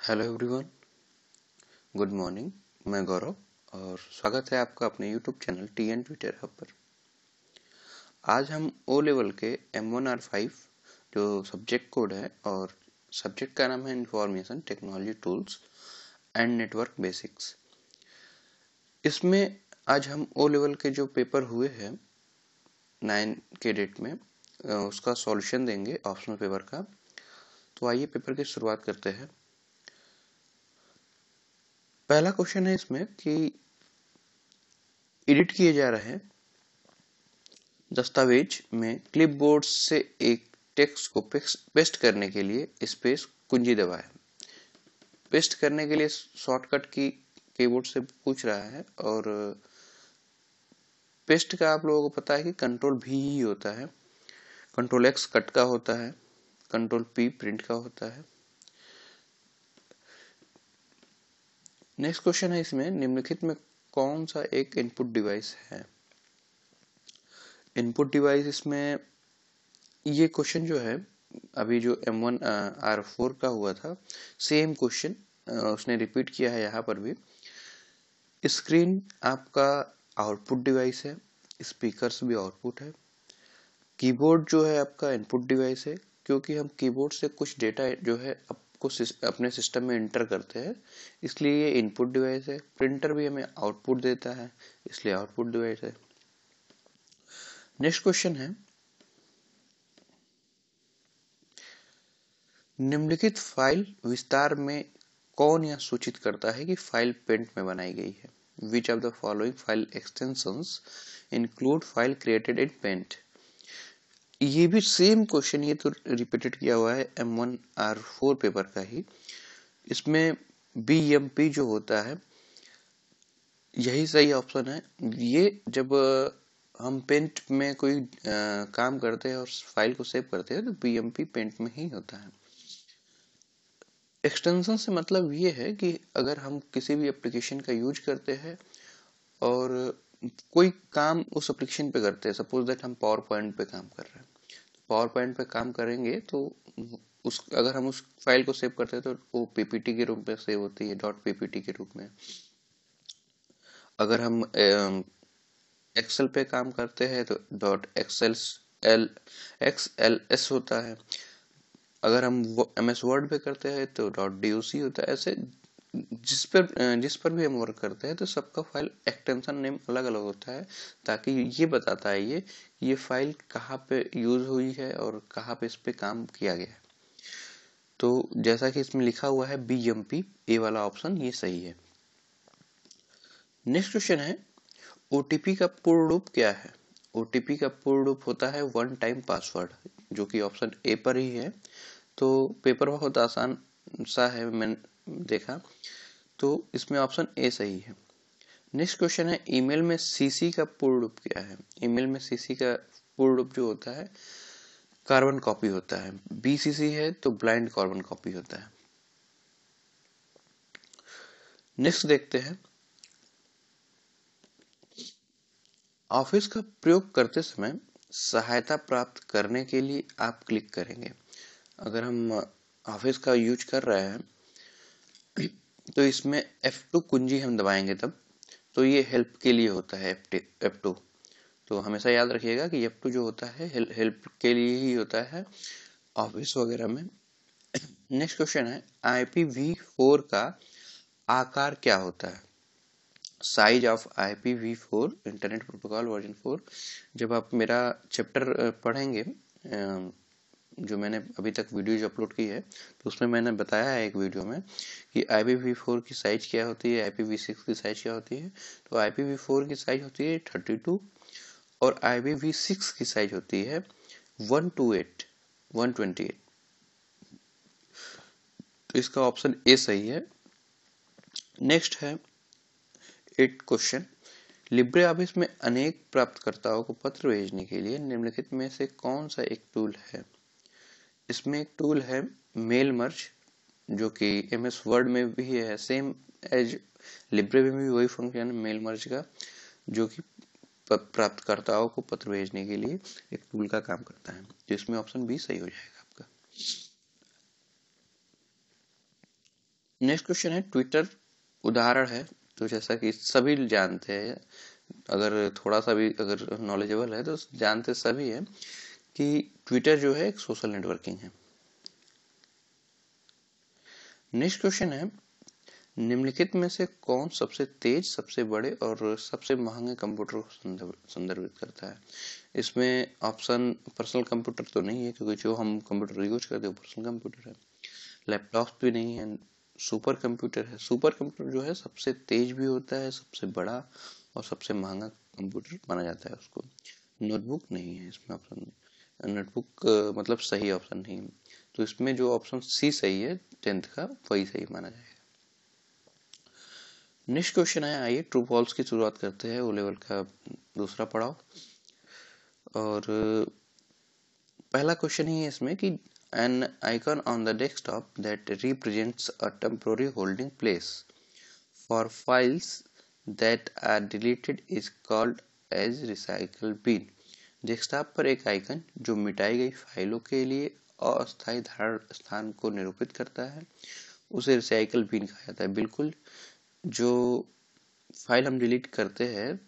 Hello everyone, good morning. मैं गौरव और स्वागत है आपका अपने YouTube channel TN Twitter hub पर। आज हम ओ लेवल के M1R5 जो सब्जेक्ट कोड है और सब्जेक्ट का नाम है information technology tools and network basics. इसमें आज हम ओ लेवल के जो पेपर हुए हैं 9 के डेट में उसका सॉल्यूशन देंगे ऑप्शनल पेपर का। तो आइए पेपर की शुरुआत करते हैं। पहला क्वेश्चन है इसमें कि एडिट किए जा रहे हैं दस्तावेज में क्लिपबोर्ड से एक टेक्स्ट को पेस्ट करने के लिए स्पेस कुंजी दबाएं। पेस्ट करने के लिए शॉर्टकट की कीबोर्ड से पूछ रहा है और पेस्ट का आप लोगों को पता है कि कंट्रोल भी ही होता है, कंट्रोल X कट का होता है, कंट्रोल P प्रिंट का होता है। नेक्स्ट क्वेश्चन है इसमें निम्नलिखित में कौन सा एक इनपुट डिवाइस है। इनपुट डिवाइस इसमें ये क्वेश्चन जो है अभी जो M1R4 का हुआ था सेम क्वेश्चन उसने रिपीट किया है यहाँ पर भी। स्क्रीन आपका आउटपुट डिवाइस है, स्पीकर्स भी आउटपुट है, कीबोर्ड जो है आपका इनपुट डिवाइस है क्योंकि हम कीबोर्ड से कुछ डेटा जो है आपको अपने सिस्टम में इंटर करते हैं इसलिए ये इनपुट डिवाइस है। प्रिंटर भी हमें आउटपुट देता है इसलिए आउटपुट डिवाइस है। नेक्स्ट क्वेश्चन है निम्नलिखित फाइल विस्तार में कौन यह सूचित करता है कि फाइल पेंट में बनाई गई है। Which of the following file extensions include file created in paint. ये भी सेम क्वेश्चन, ये तो रिपीटेड किया हुआ है M1R4 पेपर का ही। इसमें BMP जो होता है यही सही ऑप्शन है। ये जब हम पेंट में कोई काम करते हैं और फाइल को सेव करते हैं तो BMP पेंट में ही होता है। एक्सटेंशन से मतलब ये है कि अगर हम किसी भी एप्लीकेशन का यूज करते हैं और कोई काम उस एप्लीकेशन पे करते हैं, सपोज दैट हम पावर पॉइंट पे काम कर रहे हैं, पावर पॉइंट पे काम करेंगे तो उस अगर हम उस फाइल को सेव करते हैं तो वो पीपीटी के रूप में सेव होती है, .ppt के रूप में। अगर हम एक्सेल पे काम करते हैं तो .xls होता है। अगर हम MS वर्ड पे करते हैं तो .doc होता है। ऐसे जिस पर भी हम वर्क करते हैं तो सबका फाइल एक्सटेंशन नेम अलग अलग होता है ताकि ये बताता है ये फाइल कहाँ पे यूज हुई है और कहाँ पे इस पे काम किया गया है। तो जैसा कि इसमें लिखा हुआ है BMP, ए वाला ऑप्शन ये सही है। नेक्स्ट क्वेश्चन है OTP का पूर्ण रूप क्या है। OTP का पूर्ण रूप होता है वन टाइम पासवर्ड, जो कि ऑप्शन ए पर ही है। तो पेपर बहुत आसान सा है, मैंने देखा, तो इसमें ऑप्शन ए सही है। नेक्स्ट क्वेश्चन है ईमेल में CC का पूर्ण रूप क्या है। ईमेल में CC का पूर्ण रूप जो होता है कार्बन कॉपी होता है। BCC है तो ब्लाइंड कार्बन कॉपी होता है। नेक्स्ट देखते हैं ऑफिस का प्रयोग करते समय सहायता प्राप्त करने के लिए आप क्लिक करेंगे। अगर हम ऑफिस का यूज कर रहे हैं तो इसमें F2 कुंजी हम दबाएंगे तब, तो ये हेल्प के लिए होता है F2। तो हमेशा याद रखिएगा कि F2 जो होता है हेल्प के लिए ही होता है ऑफिस वगैरह में। नेक्स्ट क्वेश्चन है IPv4 का आकार क्या होता है। Size of IPv4 internet protocol version 4। जब आप मेरा चैप्टर पढ़ेंगे जो मैंने अभी तक वीडियोज अपलोड की है तो उसमें मैंने बताया है एक वीडियो में कि IPv4 की साइज क्या होती है, IPv6 की साइज क्या होती है। तो IPv4 की साइज होती है 32 और IPv6 की साइज होती है 128। तो इसका ऑप्शन ए सही है। नेक्स्ट है 8 क्वेश्चन लिब्रे ऑफिस में अनेक प्राप्तकर्ताओं को पत्र भेजने के लिए निम्नलिखित में से कौन सा एक टूल है। इसमें एक टूल है मेल मर्ज, जो कि MS वर्ड में भी है, सेम एज लिब्रे में भी वही फंक्शन है मेल मर्ज का, जो कि प्राप्तकर्ताओं को पत्र भेजने के लिए एक टूल का काम करता है। तो इसमें ऑप्शन बी सही हो जाएगा आपका। नेक्स्ट क्वेश्चन है ट्विटर उदाहरण है, तो जैसा कि सभी जानते हैं, अगर थोड़ा सा भी अगर नॉलेजेबल है तो जानते सभी है कि ट्विटर जो है एक सोशल नेटवर्किंग है। नेक्स्ट क्वेश्चन है निम्नलिखित में से कौन सबसे तेज, सबसे बड़े और सबसे महंगे कंप्यूटर को संदर्भित करता है। इसमें ऑप्शन पर्सनल कंप्यूटर तो नहीं है, क्योंकि जो हम कंप्यूटर यूज करते हैं वो पर्सनल कंप्यूटर है। लैपटॉप भी नहीं है। सुपर कंप्यूटर है। सुपर कंप्यूटर जो है सबसे तेज भी होता है, सबसे बड़ा और सबसे महंगा कंप्यूटर माना जाता है उसको। नोटबुक नहीं है इसमें ऑप्शन, नोटबुक मतलब सही ऑप्शन नहीं है, तो इसमें जो ऑप्शन सी सही है 10th का, वही सही माना जाएगा। नेक्स्ट क्वेश्चन है, आइए ट्रू फॉल्स की शुरुआत करते हैं, ओ लेवल का दूसरा पड़ाव। और पहला क्वेश्चन ही है इसमें कि an icon on the desktop that represents a temporary holding place for files that are deleted is called as recycle bin. Desktop पर एक आइकन जो मिटाई गई फाइलों के लिए अस्थायी धारण स्थान को निरूपित करता है, उसे रिसाइकल बिन कहा जाता है। बिल्कुल, जो फाइल हम डिलीट करते हैं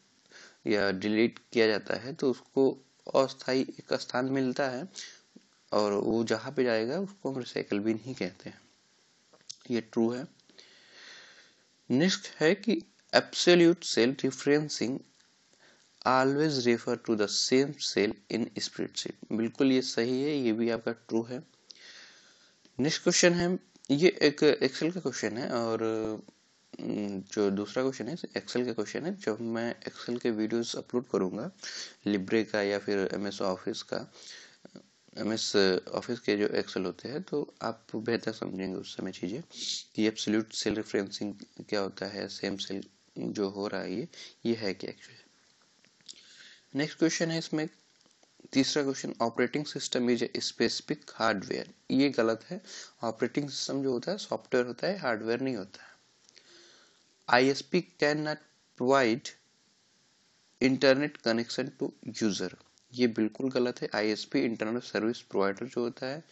या डिलीट किया जाता है तो उसको अस्थायी एक स्थान मिलता है, और वो जहाँ पे जाएगा उसको हम रिसाइकल बिन ही कहते हैं। ये ट्रू है। नेक्स्ट है कि absolute cell referencing always refer to the same cell in spreadsheet. बिल्कुल ये सही है, ये भी आपका ट्रू है। नेक्स्ट क्वेश्चन है, ये एक एक्सेल का क्वेश्चन है, और जो दूसरा क्वेश्चन है एक्सेल का क्वेश्चन है। जब मैं एक्सेल के वीडियोस अपलोड करूंगा लिब्रे का या फिर एमएस ऑफिस का, एमएस ऑफिस के जो एक्सेल होते हैं, तो आप बेहतर समझेंगे उस समय चीजें कि एब्सोल्यूट सेल रेफरेंसिंग क्या होता है, सेम सेल जो हो रहा है ये है क्या एक्चुअली। नेक्स्ट क्वेश्चन है इसमें तीसरा question, operating system is a specific hardware. ये गलत है। ऑपरेटिंग सिस्टम जो होता है सॉफ्टवेयर होता है, हार्डवेयर नहीं होता है। ISP can not provide internet connection to user. ये बिल्कुल गलत है। ISP इंटरनेट सर्विस प्रोवाइडर जो होता है,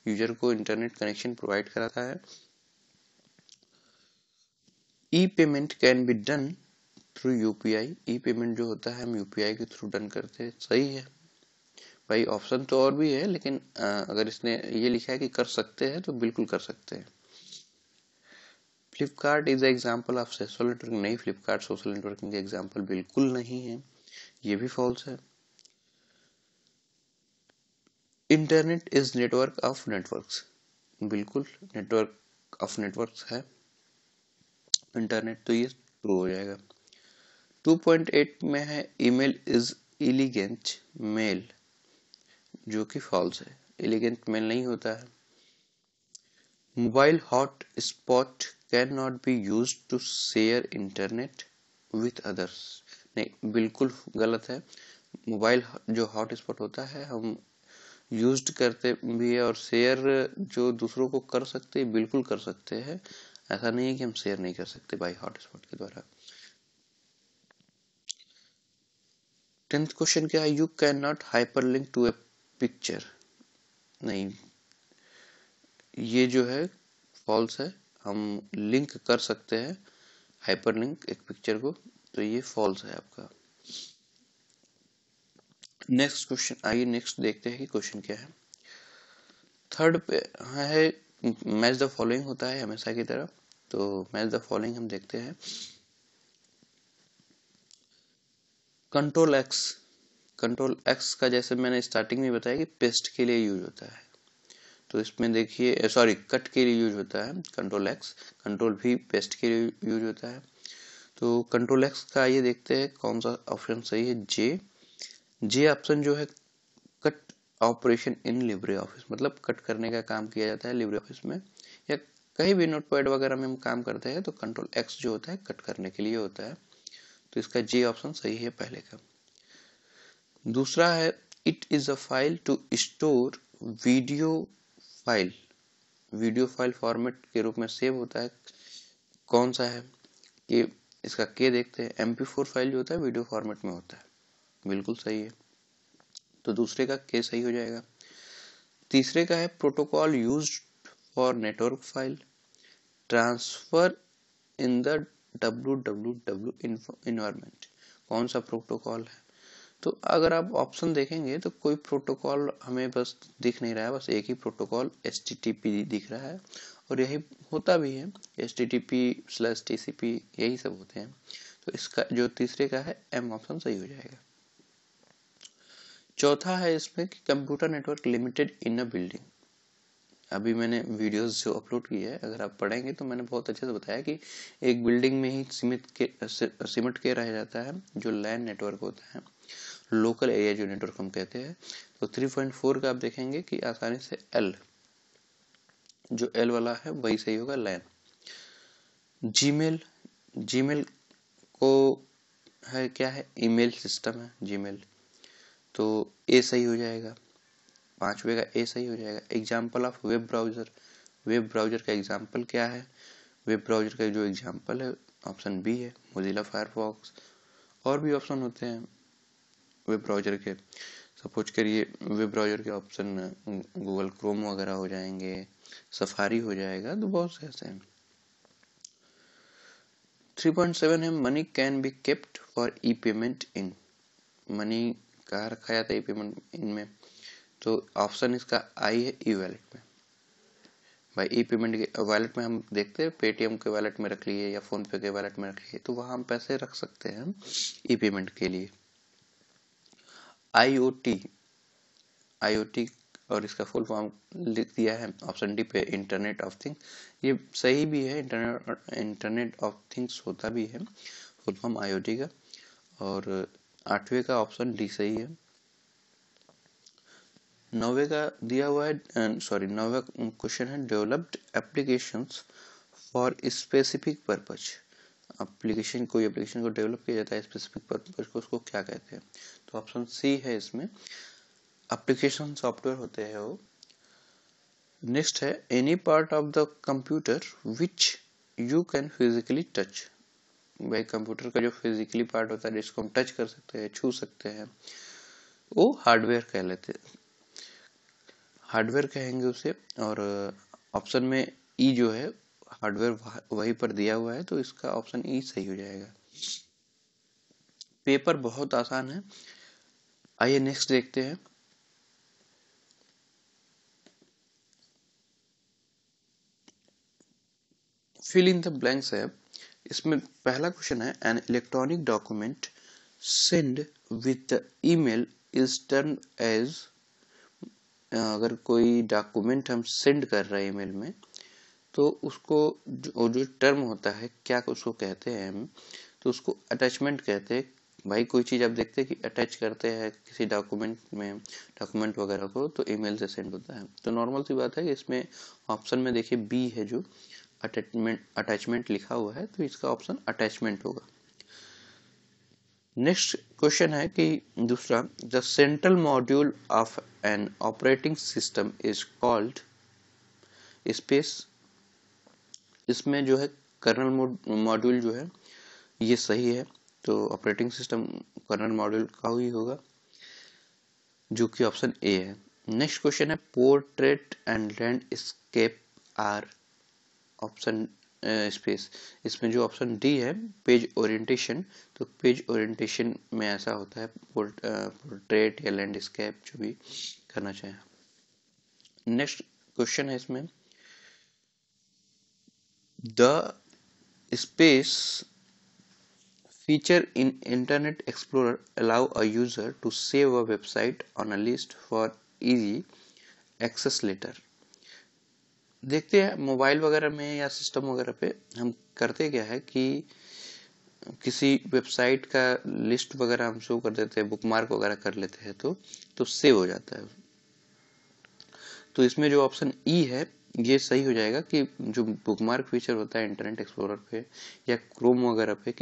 यूजर को इंटरनेट कनेक्शन प्रोवाइड कराता है। E payment can be done through UPI। E payment जो होता है हम UPI के थ्रू डन करते हैं, सही है भाई। ऑप्शन तो और भी है, लेकिन अगर इसने ये लिखा है कि कर सकते हैं तो बिल्कुल कर सकते हैं। Flipkart is example of social networking. नहीं, फ्लिपकार्ट सोशल नेटवर्किंग के एग्जाम्पल बिल्कुल नहीं है, ये भी फॉल्स है। Internet is network of networks. बिल्कुल नेटवर्क ऑफ नेटवर्क्स है इंटरनेट, तो ये ट्रू हो जाएगा। 2.8 में है ईमेल इज इलिगेंट मेल, जो कि फॉल्स है। इलिगेंट मेल नहीं होता है। Mobile hot spot can not be use to share internet with others. नहीं, बिल्कुल गलत है। मोबाइल जो हॉट स्पॉट होता है हम यूज करते भी है, और शेयर जो दूसरों को कर सकते हैं, बिल्कुल कर सकते हैं। ऐसा नहीं है कि हम शेयर नहीं कर सकते बाई हॉटस्पॉट के द्वारा। 10th क्वेश्चन क्या है, you can not hyperlink to a picture. नहीं, ये जो है फॉल्स है। हम लिंक कर सकते हैं हाइपरलिंक एक पिक्चर को, तो ये फॉल्स है आपका। नेक्स्ट क्वेश्चन, आइए नेक्स्ट देखते हैं कि क्वेश्चन क्या है। थर्ड पे है मैच द फॉलोइंग होता है हमेशा की तरह, तो मैच द फॉलोइंग हम देखते हैं। कंट्रोल एक्स, कंट्रोल एक्स का जैसे मैंने स्टार्टिंग में बताया कि पेस्ट के लिए यूज होता है, तो इसमें देखिए सॉरी कट के लिए यूज होता है कंट्रोल एक्स। कंट्रोल भी पेस्ट के लिए यूज होता है, तो कंट्रोल एक्स का ये देखते हैं कौन सा ऑप्शन सही है। जे, जे ऑप्शन जो है cut operation in Libre office, मतलब कट करने का काम किया जाता है लिब्रे ऑफिस में, या कहीं भी नोटपैड वगैरह में हम काम करते हैं तो कंट्रोल एक्स जो होता है कट करने के लिए होता है, तो इसका जे ऑप्शन सही है पहले का। दूसरा है it is a file to store video file, video file format के रूप में सेव होता है, कौन सा है कि इसका के देखते हैं। MP4 फाइल जो होता है वीडियो फॉर्मेट में होता है, बिल्कुल सही है, तो दूसरे का के सही हो जाएगा। तीसरे का है protocol used for network file, transfer in the www environment. कौन सा प्रोटोकॉल है? तो अगर आप ऑप्शन देखेंगे तो कोई प्रोटोकॉल हमें बस दिख नहीं रहा है, बस एक ही प्रोटोकॉल HTTP दिख रहा है और यही होता भी है, HTTP/TCP यही सब होते हैं। तो इसका जो तीसरे का है M ऑप्शन सही हो जाएगा। चौथा है इसमें कि कंप्यूटर नेटवर्क लिमिटेड इन अ बिल्डिंग। अभी मैंने वीडियोस जो अपलोड की है, अगर आप पढ़ेंगे तो मैंने बहुत अच्छे से बताया कि एक बिल्डिंग में ही सिमट के रह जाता है जो लैन नेटवर्क होता है, लोकल एरिया जो नेटवर्क हम कहते हैं। तो 3.4 का आप देखेंगे कि आसानी से L, जो L वाला है वही सही होगा, लैन। जीमेल को है क्या है, ईमेल सिस्टम है जीमेल, तो ए सही हो जाएगा, पांचवे का ए सही हो जाएगा। Example of web browser, web browser का एग्जाम्पल क्या है? वेब ब्राउजर का जो एग्जाम्पल है ऑप्शन बी है, मोजिला फायरफॉक्स। और भी ऑप्शन होते हैं वेब ब्राउजर के, सपोज करिए वेब ब्राउजर के ऑप्शन गूगल क्रोम वगैरह हो जाएंगे, सफारी हो जाएगा, तो बहुत से ऐसे हैं। 3.7 है money can be kept for E payment in. Money कहाँ रखा जाता है ई पेमेंट इनमें? तो ऑप्शन इसका आई है, ई वैलेट में। भाई ई पेमेंट के वैलेट में हम देखते हैं, पेटीएम के वैलेट में रख लिए या फोन पे के वैलेट में रख लिए, तो वहां हम पैसे रख सकते हैं ई पेमेंट के लिए। आईओटी और इसका फुल फॉर्म लिख दिया है ऑप्शन डी पे, इंटरनेट ऑफ थिंग्स। ये सही भी है, इंटरनेट ऑफ थिंग्स होता भी है फुल फॉर्म आईओटी का। और आठवें का ऑप्शन डी सही है। नौवे का दिया हुआ है, सॉरी नौवा क्वेश्चन है developed applications for specific purpose. Application, कोई एप्लीकेशन को डेवलप किया जाता है स्पेसिफिक पर्पज को, उसको क्या कहते हैं? तो ऑप्शन सी है इसमें, एप्लीकेशन सॉफ्टवेयर होते हैं वो। नेक्स्ट है any part of the computer which you can physically touch. भाई कंप्यूटर का जो फिजिकली पार्ट होता है जिसको हम टच कर सकते हैं, छू सकते हैं, वो हार्डवेयर कह लेते हैं, हार्डवेयर कहेंगे उसे। और ऑप्शन में ई जो है हार्डवेयर वहीं पर दिया हुआ है, तो इसका ऑप्शन ई सही हो जाएगा। पेपर बहुत आसान है, आइए नेक्स्ट देखते हैं। फिल इन द ब्लैंक्स है, इसमें पहला क्वेश्चन है an electronic document send with the email is turn as. अगर कोई डॉक्यूमेंट हम सेंड कर रहे हैं ईमेल में, तो उसको जो टर्म होता है क्या उसको कहते हैं हम? तो उसको अटैचमेंट कहते हैं। भाई कोई चीज आप देखते हैं कि अटैच करते हैं किसी डॉक्यूमेंट में, डॉक्यूमेंट वगैरह को, तो ईमेल से सेंड होता है। तो नॉर्मल सी बात है कि इसमें ऑप्शन में देखिए बी है जो अटैचमेंट लिखा हुआ है, तो इसका ऑप्शन अटैचमेंट होगा। नेक्स्ट क्वेश्चन है कि दूसरा, the central module of an operating system is called space. इसमें जो है कर्नल मॉड्यूल जो है ये सही है, तो ऑपरेटिंग सिस्टम कर्नल मॉड्यूल का ही होगा, जो कि ऑप्शन ए है। नेक्स्ट क्वेश्चन है portrait and landscape are option space. इसमें जो ऑप्शन डी है पेज ओरिएंटेशन, तो पेज ओरिएंटेशन में ऐसा होता है पोर्ट्रेट या लैंडस्केप जो भी करना चाहे। नेक्स्ट क्वेश्चन है इसमें, the space feature in Internet Explorer allow a user to save a website on a list for easy access later। देखते हैं मोबाइल वगैरह में या सिस्टम वगैरह पे हम करते क्या है कि किसी वेबसाइट का लिस्ट वगैरह हम शो कर देते हैं, बुकमार्क वगैरह कर लेते हैं, तो सेव हो जाता है। तो इसमें जो ऑप्शन ई है ये सही हो जाएगा कि जो बुकमार्क फीचर होता है इंटरनेट एक्सप्लोरर पे या क्रोम वगैरह पे,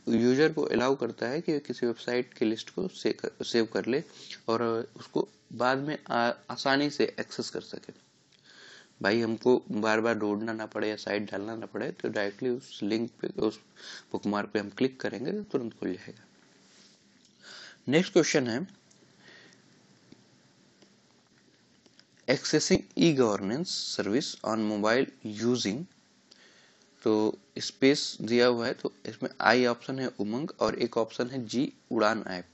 यूजर को अलाउ करता है कि किसी वेबसाइट की लिस्ट को सेव कर ले और उसको बाद में आसानी से एक्सेस कर सके। भाई हमको बार बार ढूंढना ना पड़े या साइट डालना ना पड़े, तो डायरेक्टली उस लिंक पे, उस बुकमार्क पे हम क्लिक करेंगे तो तुरंत खुल जाएगा। नेक्स्ट क्वेश्चन है accessing e-governance service on mobile using तो स्पेस दिया हुआ है, तो इसमें आई ऑप्शन है उमंग और एक ऑप्शन है जी उड़ान ऐप।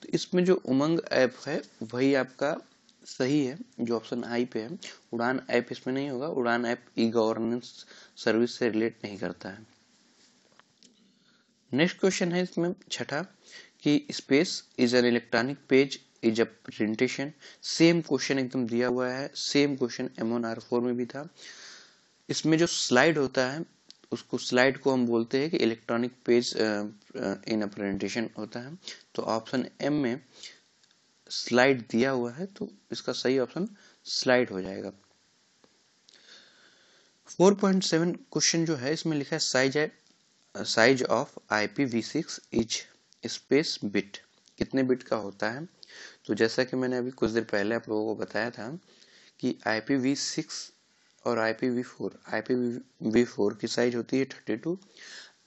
तो इसमें जो उमंग ऐप है वही आपका सही है, जो ऑप्शन आई पे है। उड़ान ऐप इसमें नहीं होगा, उड़ान ऐप ई गवर्नेंस सर्विस से रिलेट नहीं करता है। नेक्स्ट क्वेश्चन है इसमें छठा कि space is an electronic page is a presentation. Same question एकदम दिया हुआ है, सेम क्वेश्चन M1R4 में भी था। इसमें जो स्लाइड होता है उसको स्लाइड को हम बोलते हैं कि electronic page in a presentation होता है। तो ऑप्शन एम में स्लाइड दिया हुआ है, तो इसका सही ऑप्शन स्लाइड हो जाएगा। 4.7 क्वेश्चन जो है इसमें लिखा है size of IPv6 is space bit. कितने बिट का होता है? तो जैसा कि मैंने अभी कुछ देर पहले आप लोगों को बताया था कि IPv6 और IPv4 की साइज होती है 32,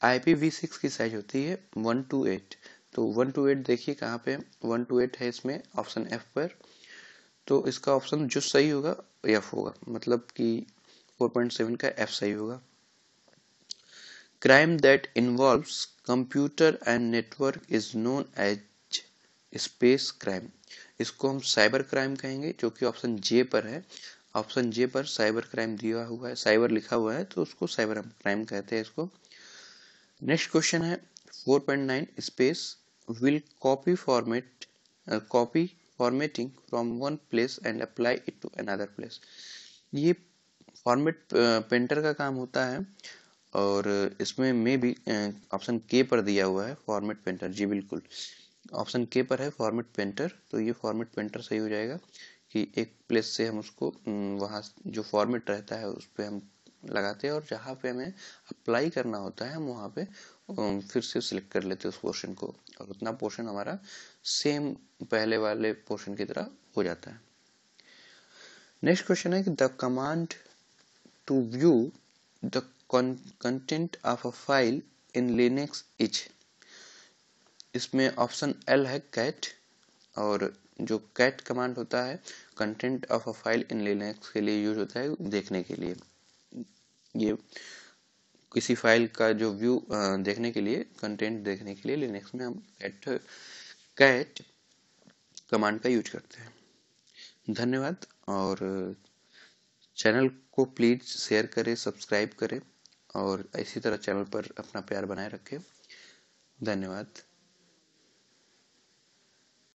IPv6 की साइज होती है 128। तो 128 देखिए कहाँ पे 128 है इसमें ऑप्शन एफ पर। तो इसका ऑप्शन जो सही होगा एफ होगा, मतलब कि 4.7 का एफ सही होगा। Crime that involves computer and network is known as space crime। इसको हम साइबर क्राइम कहेंगे, जो कि ऑप्शन जे पर है। ऑप्शन जे पर साइबर क्राइम दिया हुआ है, साइबर लिखा हुआ है, तो उसको साइबर क्राइम कहते हैं इसको। नेक्स्ट क्वेश्चन है 4.9 space will copy formatting from one place and apply it to another place. ये फॉर्मेट पेंटर का काम होता है और इसमें में भी ऑप्शन के पर दिया हुआ है फॉर्मेट पेंटर। जी बिल्कुल, ऑप्शन के पर है फॉर्मेट पेंटर, तो ये फॉर्मेट पेंटर सही हो जाएगा कि एक प्लेस से हम उसको वहाँ जो फॉर्मेट रहता है उस पर हम लगाते हैं और जहाँ पे हमें अप्लाई करना होता है हम वहाँ पे फिर से सिलेक्ट कर लेते हैं उस पोर्शन को, और उतना पोर्शन हमारा सेम पहले वाले पोर्शन की तरह हो जाता है। नेक्स्ट क्वेश्चन है कि the command to view the content of a file in Linux is. इसमें ऑप्शन एल है कैट, और जो कैट कमांड होता है content of a file in Linux के लिए यूज होता है देखने के लिए। ये किसी फाइल का जो व्यू देखने के लिए, कंटेंट देखने के लिए लिनक्स में हम कैट कमांड का यूज करते हैं। धन्यवाद, और चैनल को प्लीज शेयर करें, सब्सक्राइब करें और इसी तरह चैनल पर अपना प्यार बनाए रखें। धन्यवाद।